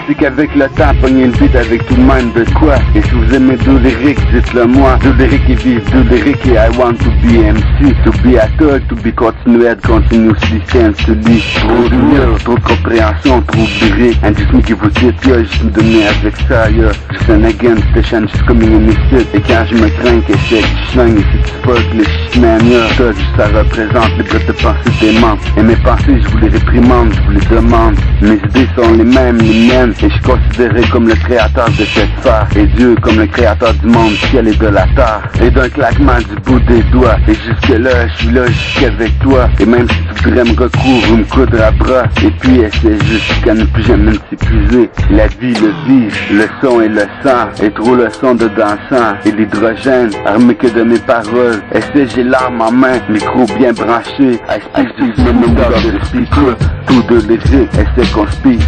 c'est qu'avec le temps, pognez le beat avec tout le monde de quoi. Et si vous aimez deux lyriques, dites-le moi. Deux lyriques et vive, deux lyriques et I want to be MC. To be a thug, to be continued, continuously sensually. Trop de mieux, trop de compréhension, trop de lyriques. And just me give vous it, yo, juste me donner avec ça, yo. Just an against station, just coming in the shit. Et quand je me crains, que c'est que je slang, et si tu fuck le shitman, yo. Ça, ça représente les gars de pensée dément. Et mes pensées, je vous les réprimande, je vous les demande. Mes idées sont les mêmes, les miennes. Et je suis considéré comme le créateur de cette sphère. Et Dieu comme le créateur du monde, ciel et de la terre. Et d'un claquement du bout des doigts. Et jusque là, je suis là, jusqu'avec toi. Et même si tu voudrais me recouvrir ou me coudre à bras. Et puis essaie jusqu'à ne plus jamais s'épuiser. La vie, le vivre, le son et le sang. Et trop le son de dansant. Et l'hydrogène, armé que de mes paroles. Essaie, j'ai l'arme en main, micro bien branché. I speak to the middle of the speaker. Tout de léger, essaie qu'on speak.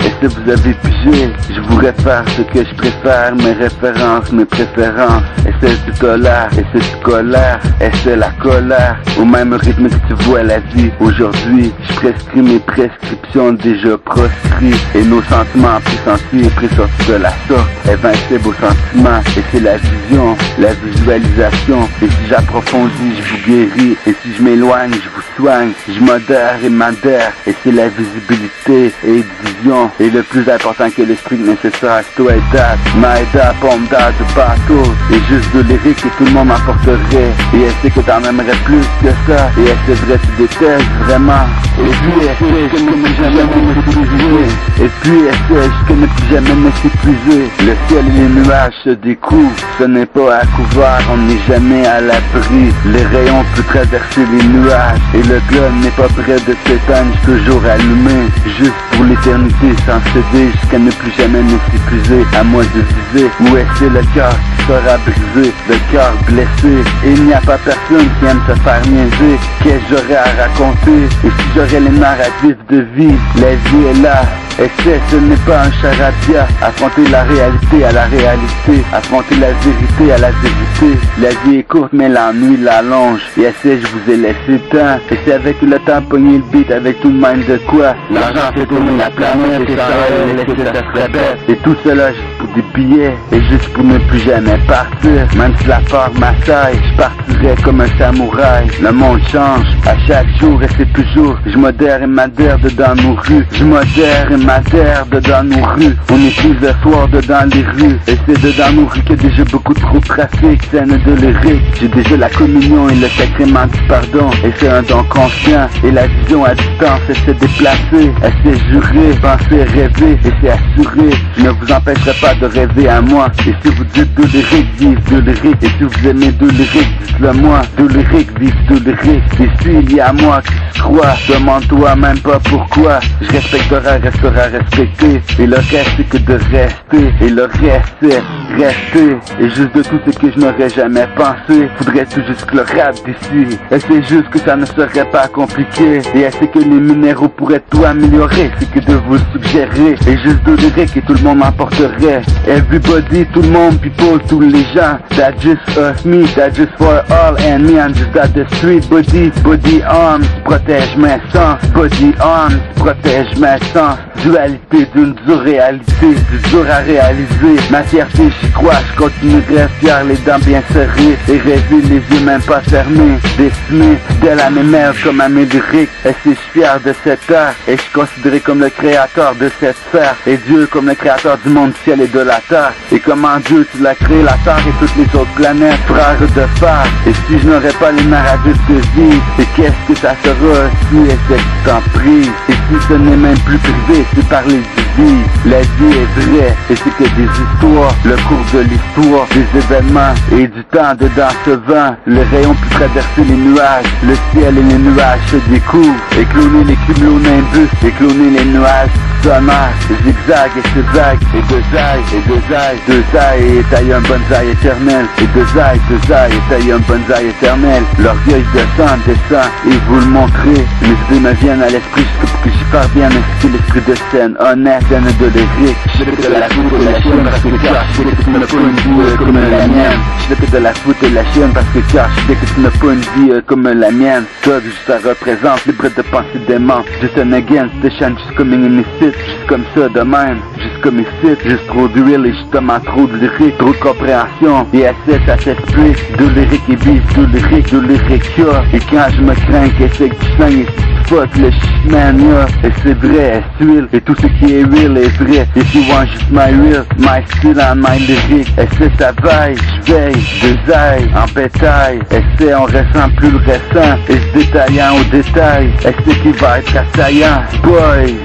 Essaie, vous avez pigé. Je vous réfère ce que je préfère. Mes références, mes préférences. Essaie, tu tolères. Essaie, tu colères. Essaie, la colère. Au même rythme que tu vois la vie. Aujourd'hui, je prescris mes prescriptions déjà proscrits. Et nos sentiments pressentis et pressortis de la sorte. Invincibles aux sentiments. Et c'est la vision, la visualisation. Et si j'approfondis, je vous guéris. Et si je m'éloigne, je vous soigne. Je modère et m'adhère. Et c'est la visibilité et vision. Et le plus important que l'esprit nécessaire, c'est toi et date. Maïda, pomda, de bateau. Et juste de lyrique que tout le monde m'apporterait. Et elle sait que t'en aimerais plus que ça. Et elle c'est vrai, tu détestes vraiment. Et puis elle sait, je ne plus jamais m'épuiser. Et puis elle sait, je ne plus jamais m'épuiser. Le ciel et les nuages se découvrent. Ce n'est pas à couvert, on n'est jamais à l'abri. Les rayons peuvent traverser les nuages. Et le globe n'est pas près de s'éteindre, toujours allumé. Juste pour l'éternité, sans céder, jusqu'à ne plus jamais m'épuiser. À moi de viser, où est-ce le cœur qui sera brisé, le cœur blessé. Et il n'y a pas personne qui aime se faire niaiser. Qu'est-ce que j'aurais à raconter? Et si j'aurais les narratifs de vie, la vie est là. Essaie, ce n'est pas un charadia. Affronter la réalité à la réalité. Affronter la vérité à la vérité. La vie est courte mais l'ennui l'allonge. Et essaie, je vous ai laissé temps. Et c'est avec le temps pogner le beat avec tout le monde de quoi. L'argent fait tourner la planète et ça laisser ça serait bête. Et tout cela juste pour des billets. Et juste pour ne plus jamais partir. Même si la peur m'assaille, je partirais comme un samouraï. Le monde change à chaque jour et c'est toujours. Je modère et m'adhère dedans nos rues. Je modère et m'adhère dedans nos rues. On est plusieurs soirs dedans les rues. Et c'est dedans nos rues qu'il y a déjà beaucoup trop de trafic. Scène de lyrique. J'ai déjà la communion et le sacrement du pardon. Et c'est un don conscient. Et la vision à distance, elle s'est déplacée. Elle s'est jurée, penser, rêver. Et c'est assuré. Je ne vous empêcherai pas de rêver à moi. Et si vous dites deux lyriques, vive deux lyriques. Et si vous aimez deux lyriques, dites-le moi. Deux lyriques, vive deux lyriques. Et s'il y a moi qui se croit, demande-toi même pas pourquoi. Je respecterai, restera respecté. Et le reste c'est que de rester. Et le reste c'est rester. Et juste de tout ce que je n'aurais jamais pensé. Faudrait tout juste que le rap d'ici. Et c'est juste que ça ne serait pas compliqué. Et elle sait que les minéraux pourraient tout améliorer. C'est que de vous le suggérer. Et juste deux lyriques et tout le monde m'emporterait. Everybody, tout le monde, people, tous les gens. That just us, me, that just for all. And me, I'm just at the street. Body arms, protège mes sens. Body arms, protège mes sens. Dualité d'une dure réalité, du dur à réaliser. Ma fierté, j'y crois, je continuerai fier, les dents bien serrées. Et rêver, les yeux même pas fermés. Dessiné, fidèle à mes mères comme à mes lyriques. Et si je suis fier de cette art, et je suis considéré comme le créateur de cette sphère. Et Dieu comme le créateur du monde, ciel et de la terre. Et comment Dieu, tu l'as créé, la terre et toutes les autres planètes, frère de phare. Et si je n'aurais pas les narratifs de vie, et qu'est-ce que ça sera si et c'est que tu t'en pries. Et si ce n'est même plus privé, c'est parler de vie. La vie est vraie, et c'est que des histoires, le cours de l'histoire, des événements et du temps dedans ce vent. Le rayon peut traverser les nuages, le ciel et les nuages se découvrent. Et cloner les cumulonimbus, et cloner les nuages sonnaires. Zigzag et c'est vague, et deux ailes, et taille un bonsaï éternel. Et deux ailes, et taille un bonsaï éternel. L'orgueil descend, et vous le montrez. Les idées me viennent à l'esprit jusqu'à pour que j'y parvienne. Ainsi que l'esprit de scène, honnête, scène de lyrique. Je sais que de la foot et la chienne parce que car je sais que tu n'as pas une vie comme la mienne. Je sais que de la foot et la chienne parce que car je sais que tu n'as pas une vie comme la mienne. Toi, juste ça représente, libre de penser dément. Just an against the shine, just coming in the city. juste comme ça de même, juste comme ici, juste trop d'huile et justement trop de lyrique, trop de compréhension, et assez ça s'explique, de lyrique et vive, de lyrique, et quand je me crains, qu'est-ce que tu sens, et fuck le shitman, et c'est vrai, est huile, et tout ce qui est huile est vrai, if you want just my real, my style and my lyrique, et c'est ça vaille, j'veille, deux ailes, en bétail, et c'est on ressent plus le récent, et se détaillant au détail, et c'est qui va être assaillant, boy,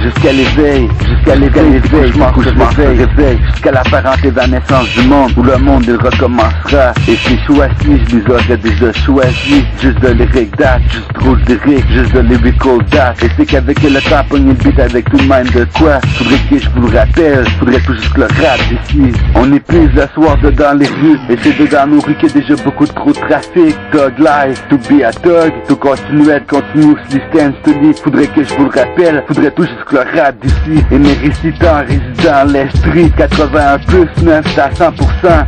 jusqu'à l'éveil, je m'en réveille, jusqu'à la parenté de la naissance du monde, où le monde il recommencera, et si choisi, je les aurais déjà choisi, juste de lyrique date, juste trop de lyrique, juste de lyrical date, et c'est qu'avec le temps, pogner le beat avec tout de même de quoi, faudrait que je vous le rappelle, faudrait tout juste le rap ici, on épuise le soir dedans les rues, et c'est dedans nos rues qu'il y a déjà beaucoup de trop de trafic, Thug life, to be a thug, to continuer à continuously stand steady, faudrait que je vous le rappelle, faudrait tout juste que le rap d'ici, et mes récitants résidant l'esprit, 81 plus 9 à 100%,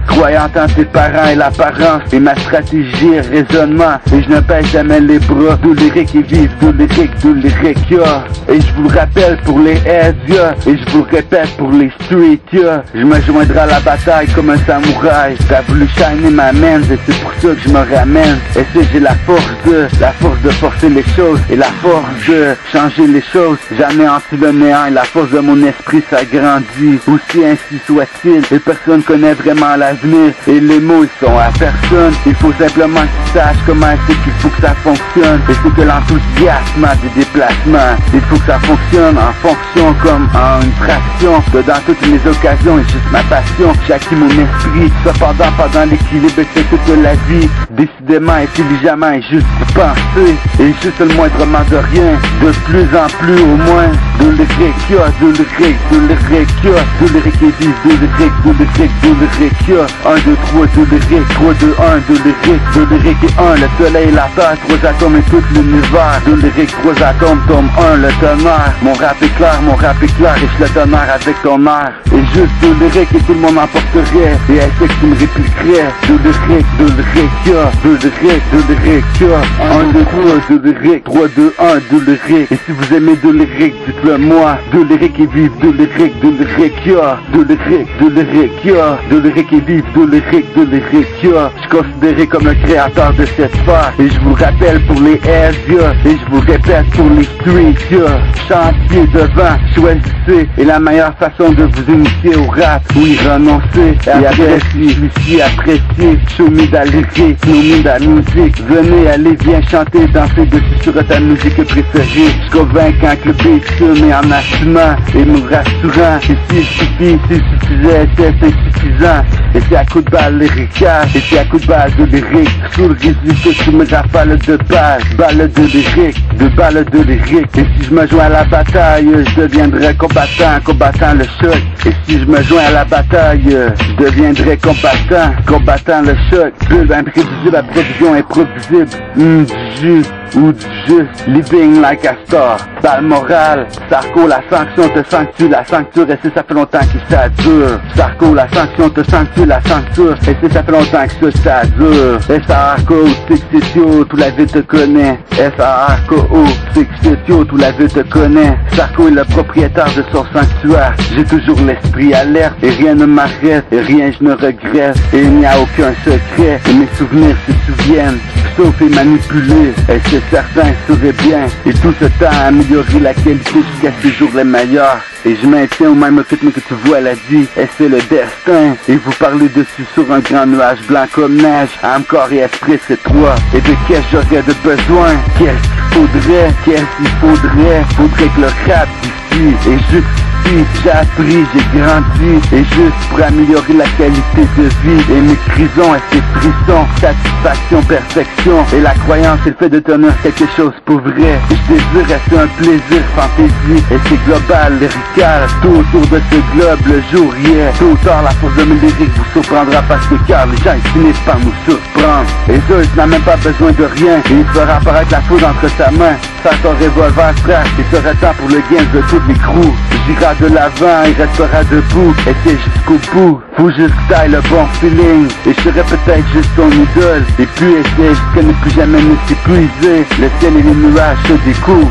croyant en tes parents et l'apparence, et ma stratégie et raisonnement, et je ne baisse jamais les bras, de lyrique et vive, de lyrique, yeah. Et je vous le rappelle pour les heads, yeah. Et je vous le répète pour les streets, yeah. Je me joindrai à la bataille comme un samouraï, t'as voulu shiner ma main, et c'est pour ça que je me ramène, et c'est j'ai la force de forcer les choses, et la force de changer les choses, j'anéantis le néant, et la force de mon esprit s'agrandit, aussi ainsi soit-il, et personne connaît vraiment l'avenir, et les mots ils sont à personne, il faut simplement qu'ils sachent comment c'est qu'il faut que ça fonctionne, et c'est que l'enthousiasme a des déplacements, il faut que ça fonctionne en fonction comme en une fraction, de dans toutes les occasions, et juste ma passion, j'ai acquis mon esprit, cependant pendant l'équilibre, c'est toute la vie, décidément, intelligemment, et juste pour penser, et juste le moindrement de rien, de plus en plus au moins, de lyrique, de lyrique, de lyrique et vive, de lyrique, 1, 2, 3, de lyrique, 3, 2, 1, de lyrique et 1, le soleil et la terre, 3 atomes et tout l'univers, de lyrique, 3 atomes, tome 1, le tonnerre, mon rap est clair, et je le tonnerre avec ton air, et juste de lyrique et tout le monde emporterait, et elle sait que tu me répliquerais, de lyrique, 1, 2, 3, de lyrique, 3, 2, 1, de lyrique, et si vous aimez de lyrique, dites-le moi, de lyrique et vive, de lyrique, de lyrique et vive, de lyrique, je suis considéré comme le créateur de cette sphère, et je vous rappelle pour les airs, et je vous répète pour les streets, chantier devant, choisissez, et la meilleure façon de vous initier au rap, oui, renoncer, et apprécier, show me da lyrique, show me da musique, venez, allez, viens chanter, danser dessus sur ta musique préférée, je suis convaincant que le beat se met en assumant, et me rassurant, et s'il suffit, s'il suffisait, c'est insuffisant, et c'est à coup de balle lyricale, et c'est à coup de balle de lyrique, sous le résultat sous mes rafales de balle de lyrique, et si je me joins à la bataille, je deviendrai combattant le choc, et si je me joins à la bataille, je deviendrai combattant le choc, bulle imprévisible à provision improvisible, du jus ou du juste, living like a star, balle morale, Sarko la sanction te sanctue, la sancture, et si ça fait longtemps que ça dure, Sarko la sanction te sanctue, la sancture, et si ça fait longtemps que ça dure, S.A.R.K.O. 6 tout la ville te connaît, S.A.R.K.O. 6 tout la ville te connaît, Sarko est le propriétaire de son sanctuaire, j'ai toujours l'esprit alerte, et rien ne m'arrête, et rien je ne regrette, et il n'y a aucun secret, et mes souvenirs se souviennent, sauf et manipulés, et c'est certain que serait bien, et tout ce temps à améliorer la qualité jusqu'à ce jour les meilleurs, et je maintiens au même rythme que tu vois la vie, et c'est le destin, et vous parlez dessus sur un grand nuage blanc comme neige, âme, corps et esprit c'est toi, et de qu'est-ce j'aurais de besoin, qu'est-ce qu'il faudrait que le rap d'ici, et juste j'ai appris, j'ai grandi, et juste pour améliorer la qualité de vie, et mes prisons et ces frissons, satisfaction, perfection, et la croyance et le fait de tenir quelque chose pour vrai, et je désire rester un plaisir, fantaisie, et c'est global, lyrical, tout autour de ce globe, le jour y est, tôt ou tard la force de mes lyriques vous surprendra parce que car les gens ils finissent par nous surprendre, et Zeus n'a même pas besoin de rien, et il fera apparaître la foudre entre sa main, ça son revolver frère, et sera temps pour le gain de toutes les crews, j'irai de l'avant, il restera debout, et c'est jusqu'au bout, faut juste que t'ailles le bon feeling, et je serai peut-être juste ton idole, et puis essaie jusqu'à ne plus jamais nous épuiser, le ciel et les nuages se découvrent.